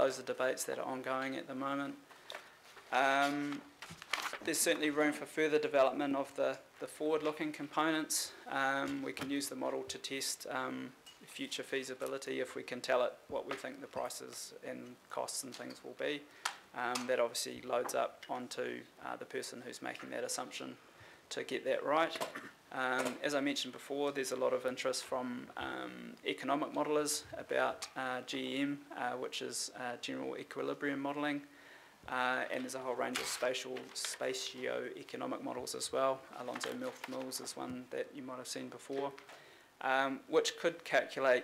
those are debates that are ongoing at the moment. There's certainly room for further development of the forward-looking components. We can use the model to test future feasibility if we can tell it what we think the prices and costs and things will be. That obviously loads up onto the person who's making that assumption to get that right. As I mentioned before, there's a lot of interest from economic modelers about GEM, which is general equilibrium modelling. And there's a whole range of spatio-economic models as well. Alonzo Mills is one that you might have seen before, which could calculate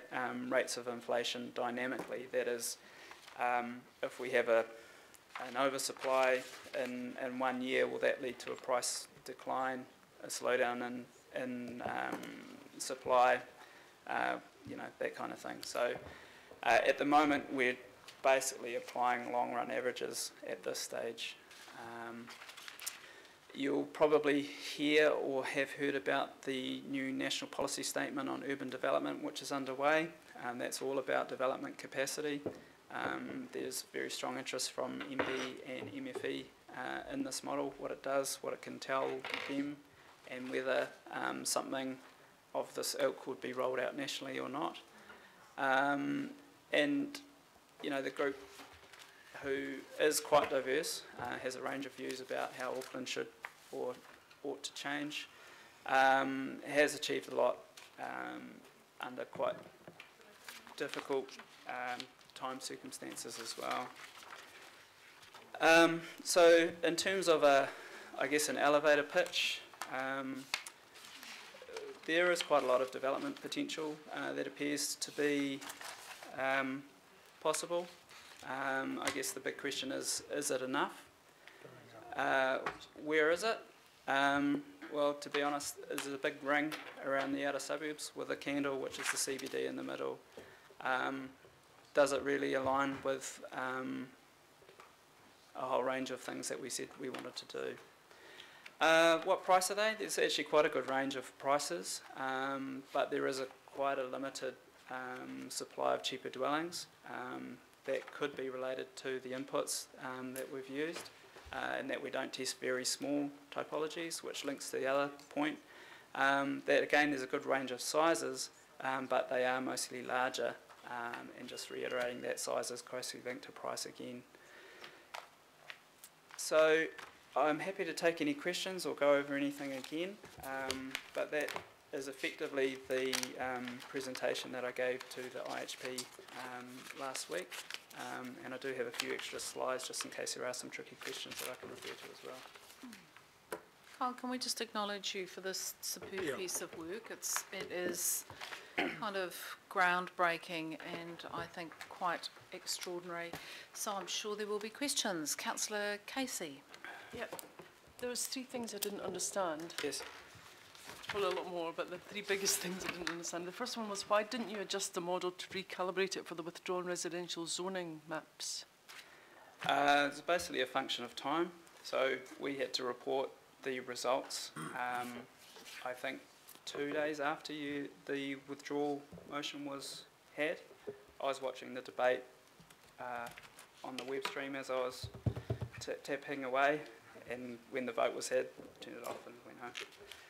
rates of inflation dynamically. That is, if we have an oversupply in 1 year, will that lead to a price decline, a slowdown in supply, that kind of thing. So at the moment, we're basically applying long-run averages at this stage. You'll probably hear or have heard about the new National Policy Statement on Urban Development, which is underway. That's all about development capacity. There's very strong interest from MB and MFE in this model, what it does, what it can tell them, and whether something of this ilk would be rolled out nationally or not. And the group, who is quite diverse, has a range of views about how Auckland should or ought to change, has achieved a lot under quite difficult time circumstances as well. So in terms of an elevator pitch, there is quite a lot of development potential that appears to be possible. I guess the big question is it enough? Where is it? Well, to be honest, there's a big ring around the outer suburbs with a candle, which is the CBD in the middle. Does it really align with a whole range of things that we said we wanted to do? What price are they? There's actually quite a good range of prices, but there is quite a limited supply of cheaper dwellings that could be related to the inputs that we've used, and that we don't test very small typologies, which links to the other point. That again, there's a good range of sizes, but they are mostly larger, and just reiterating that size is closely linked to price again. So I'm happy to take any questions or go over anything again, but that is effectively the presentation that I gave to the IHP last week, and I do have a few extra slides just in case there are some tricky questions that I can refer to as well. Carl, can we just acknowledge you for this superb piece of work? It is kind of groundbreaking and I think quite extraordinary. So I'm sure there will be questions. Councillor Casey. Yep. There was 3 things I didn't understand. Yes. Well, a lot more, but the 3 biggest things I didn't understand. The first one was, why didn't you adjust the model to recalibrate it for the withdrawn residential zoning maps? It's basically a function of time. So we had to report the results, I think 2 days after the withdrawal motion was had. I was watching the debate on the web stream as I was tapping away, and when the vote was had, I turned it off and went home.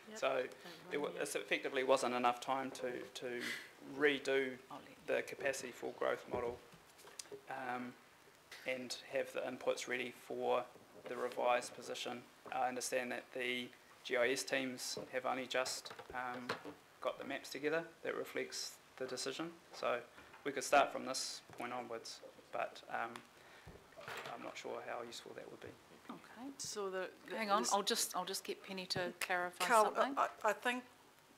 Yep. So it effectively wasn't enough time to redo the capacity for growth model and have the inputs ready for the revised position. I understand that the GIS teams have only just got the maps together that reflects the decision. So we could start from this point onwards, but I'm not sure how useful that would be. Okay. So hang on, I'll just get Penny to clarify Carl, something. I think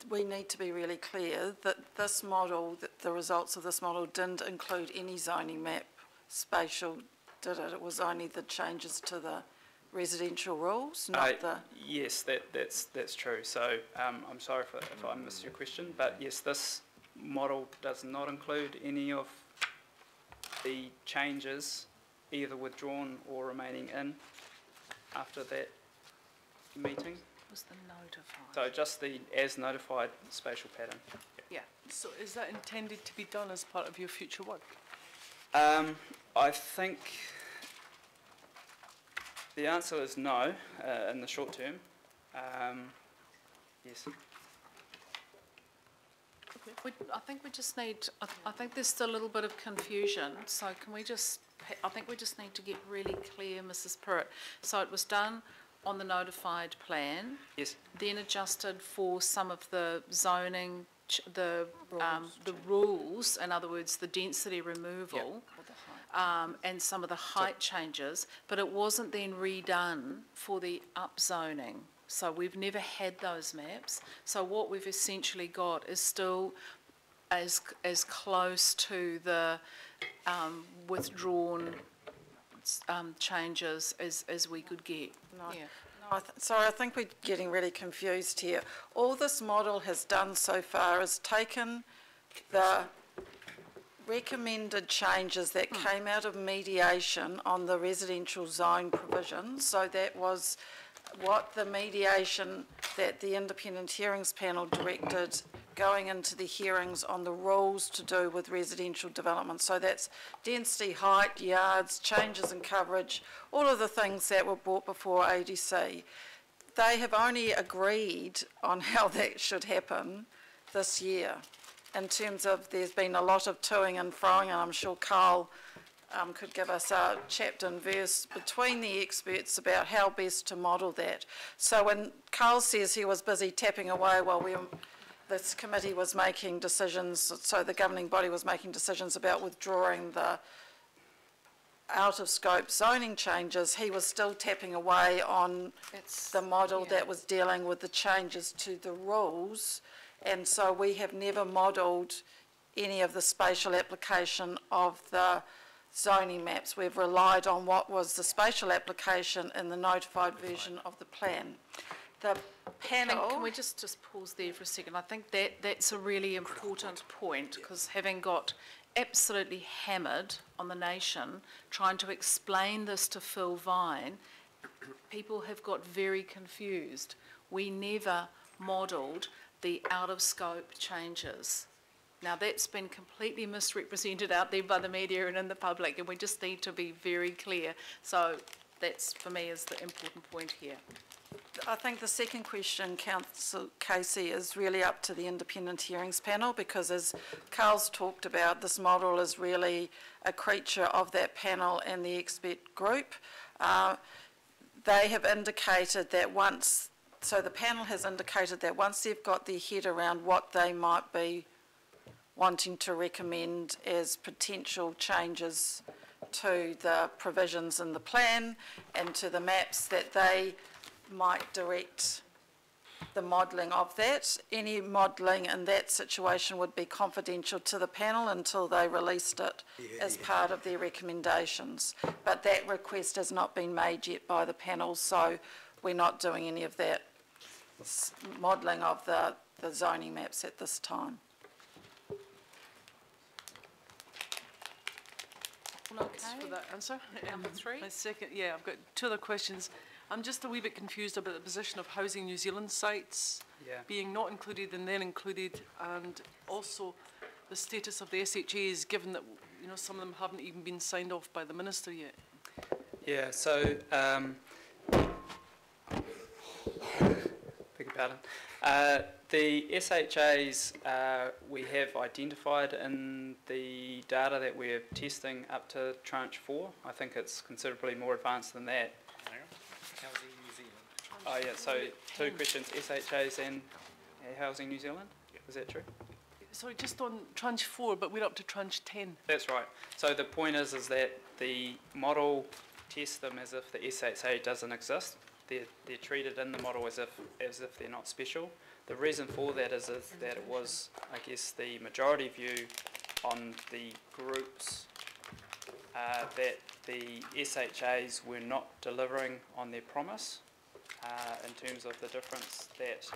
we need to be really clear that this model, that the results of this model didn't include any zoning map spatial, did it? It was only the changes to the residential rules, not the... Yes, that's true. So I'm sorry if I missed your question, but yes, this model does not include any of the changes, either withdrawn or remaining in after that meeting. Was the notified? So just the as notified spatial pattern. Yeah. So is that intended to be done as part of your future work? I think the answer is no in the short term. Yes. I think we just need, I think there's still a little bit of confusion, so can we just, I think we just need to get really clear, Mrs. Pruitt. So it was done on the notified plan. Yes. Then adjusted for some of the zoning, the rules, in other words, the density removal, and some of the height changes, but it wasn't then redone for the upzoning. So we've never had those maps. So what we've essentially got is still as close to the withdrawn changes as we could get. No, sorry, I think we're getting really confused here. All this model has done so far is taken the recommended changes that came out of mediation on the residential zone provisions. So that was what the mediation that the independent hearings panel directed going into the hearings on the rules to do with residential development. So that's density, height, yards, changes in coverage, all of the things that were brought before ADC. They have only agreed on how that should happen this year. In terms of, there's been a lot of toing and froing, and I'm sure Carl could give us a chapter and verse between the experts about how best to model that. So when Carl says he was busy tapping away while this committee was making decisions, so the governing body was making decisions about withdrawing the out-of-scope zoning changes, he was still tapping away on the model that was dealing with the changes to the rules. And so we have never modelled any of the spatial application of the zoning maps. We've relied on what was the spatial application in the notified version of the plan. The panel... Can we just pause there for a second? I think that's a really important point, because having got absolutely hammered on the nation trying to explain this to Phil Vine, people have got very confused. We never modelled the out-of-scope changes. Now, that's been completely misrepresented out there by the media and in the public, and we just need to be very clear. So that's, for me, is the important point here. I think the second question, Councillor Casey, is really up to the independent hearings panel, because as Carl's talked about, this model is really a creature of that panel and the expert group. They have indicated that once, so the panel has indicated that once they've got their head around what they might be wanting to recommend as potential changes to the provisions in the plan and to the maps, that they might direct the modelling of that. Any modelling in that situation would be confidential to the panel until they released it as part of their recommendations. But that request has not been made yet by the panel, so we're not doing any of that modelling of the zoning maps at this time. Thanks for that answer. Number 3. My second, I've got 2 other questions. I'm just a wee bit confused about the position of Housing New Zealand sites being not included and then included, and also the status of the SHAs, given that some of them haven't even been signed off by the Minister yet. Yeah, so beg your pardon. The SHAs we have identified in the data that we're testing up to tranche 4. I think it's considerably more advanced than that. Housing New Zealand. Oh yeah, so 2 questions, SHAs and Housing New Zealand, is that true? Sorry, just on tranche 4, but we're up to tranche 10. That's right. So the point is that the model tests them as if the SHA doesn't exist. They're treated in the model as if they're not special. The reason for that is that it was, I guess, the majority view on the groups that the SHAs were not delivering on their promise in terms of the difference that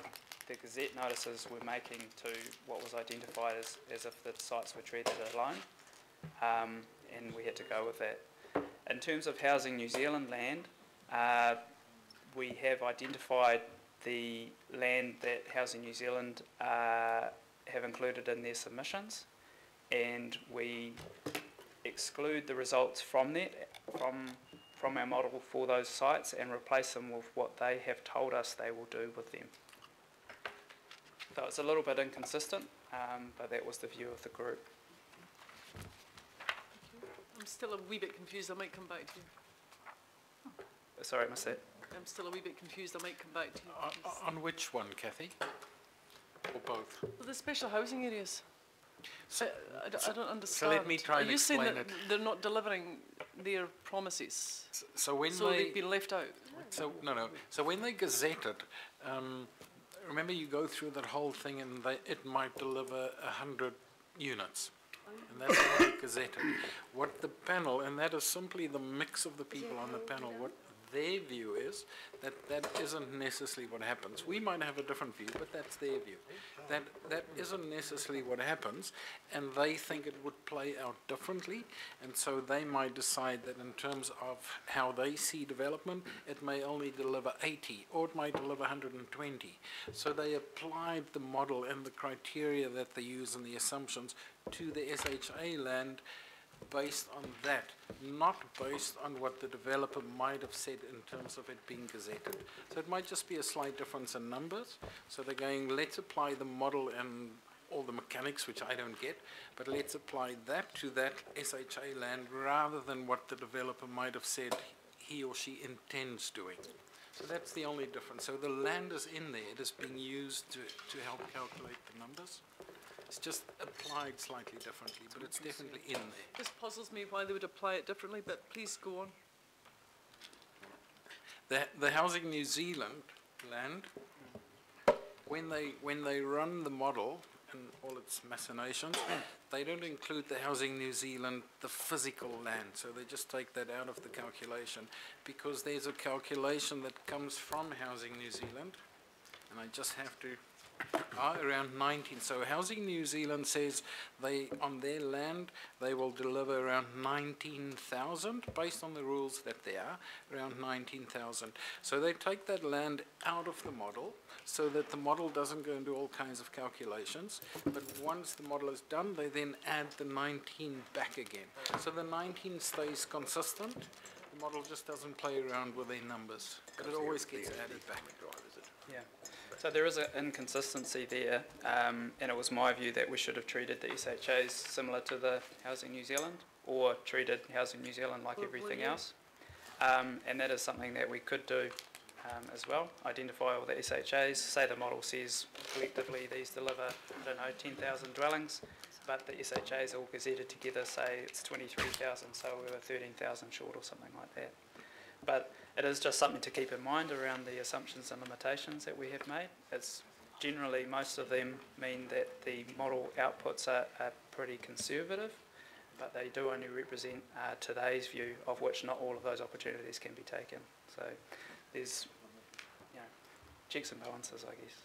the Gazette notices were making to what was identified as if the sites were treated alone, and we had to go with that. In terms of Housing New Zealand land, we have identified the land that Housing New Zealand have included in their submissions, and we exclude the results from that, from our model for those sites, and replace them with what they have told us they will do with them. So it's a little bit inconsistent, but that was the view of the group. I'm still a wee bit confused. I might come back to you. Sorry, I missed that. I'm still a wee bit confused. I might come back to you. On which one, Kathy? Or both? Well, the special housing areas. So, I don't understand. So let me try and explain Are you saying it. that they're not delivering their promises? So when they've been left out? So no. So when they gazette it, remember you go through that whole thing, and it might deliver 100 units, and that's how they gazette it. What the panel, and that is simply the mix of the people on the panel. What their view is that isn't necessarily what happens. We might have a different view, but that's their view. That isn't necessarily what happens, and they think it would play out differently, and so they might decide that in terms of how they see development, it may only deliver 80, or it might deliver 120. So they applied the model and the criteria that they use and the assumptions to the SHA land based on that, not based on what the developer might have said in terms of it being gazetted. So it might just be a slight difference in numbers. So they're going, let's apply the model and all the mechanics, which I don't get, but let's apply that to that SHA land rather than what the developer might have said he or she intends doing. So that's the only difference. So the land is in there. It is being used to help calculate the numbers. It's just applied slightly differently, but it's definitely in there. This puzzles me why they would apply it differently, but please go on. The Housing New Zealand land, when they run the model and all its machinations, they don't include the Housing New Zealand, the physical land, so they just take that out of the calculation, because there's a calculation that comes from Housing New Zealand, and I just have to around 19. So Housing New Zealand says they, on their land, they will deliver around 19,000 based on the rules that they are, around 19,000. So they take that land out of the model so that the model doesn't go into all kinds of calculations. But once the model is done, they then add the 19 back again. So the 19 stays consistent. The model just doesn't play around with their numbers, but it always gets added back. Yeah. So there is an inconsistency there, and it was my view that we should have treated the SHAs similar to the Housing New Zealand, or treated Housing New Zealand like everything else. And that is something that we could do as well, identify all the SHAs, say the model says collectively these deliver, I don't know, 10,000 dwellings, but the SHAs all gazetted together say it's 23,000, so we were 13,000 short or something like that. But it is just something to keep in mind around the assumptions and limitations that we have made. It's generally, most of them mean that the model outputs are pretty conservative, but they do only represent today's view, of which not all of those opportunities can be taken. So there's, you know, checks and balances, I guess.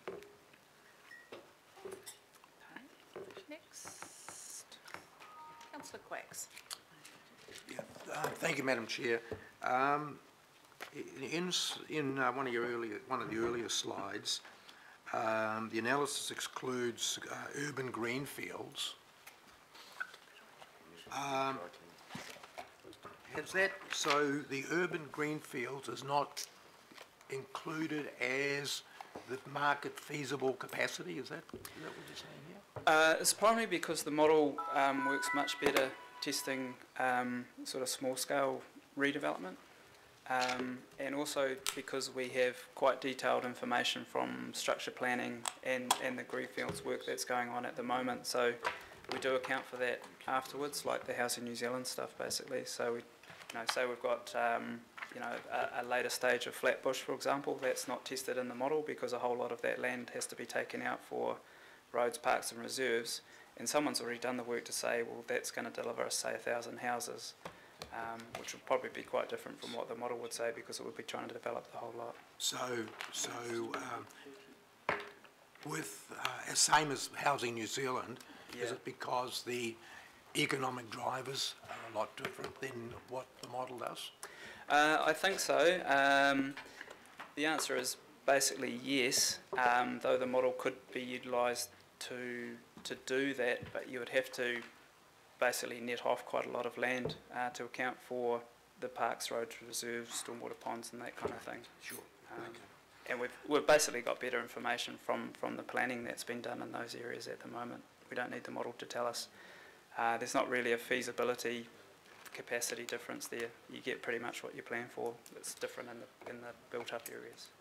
Next, Councillor Quacks. Yeah, thank you, Madam Chair. In one of the earlier slides, the analysis excludes urban greenfields. So the urban greenfields is not included as the market feasible capacity? Is that what you're saying here? It's primarily because the model works much better testing sort of small scale redevelopment. And also because we have quite detailed information from structure planning and the greenfields work that's going on at the moment. So we do account for that afterwards, like the Housing New Zealand stuff basically. So we, say we've got a later stage of flat bush, for example, that's not tested in the model because a whole lot of that land has to be taken out for roads, parks and reserves. And someone's already done the work to say, well, that's going to deliver us, say, 1,000 houses. Which would probably be quite different from what the model would say because it would be trying to develop the whole lot. With same as Housing New Zealand, Yeah. is it because the economic drivers are a lot different than what the model does? I think so. The answer is basically yes, though the model could be utilised to do that, but you would have to basically net off quite a lot of land to account for the parks, roads, reserves, stormwater ponds and that kind of thing. Sure. And we've basically got better information from the planning that's been done in those areas at the moment. We don't need the model to tell us. There's not really a feasibility capacity difference there. You get pretty much what you plan for. It's different in the built up areas.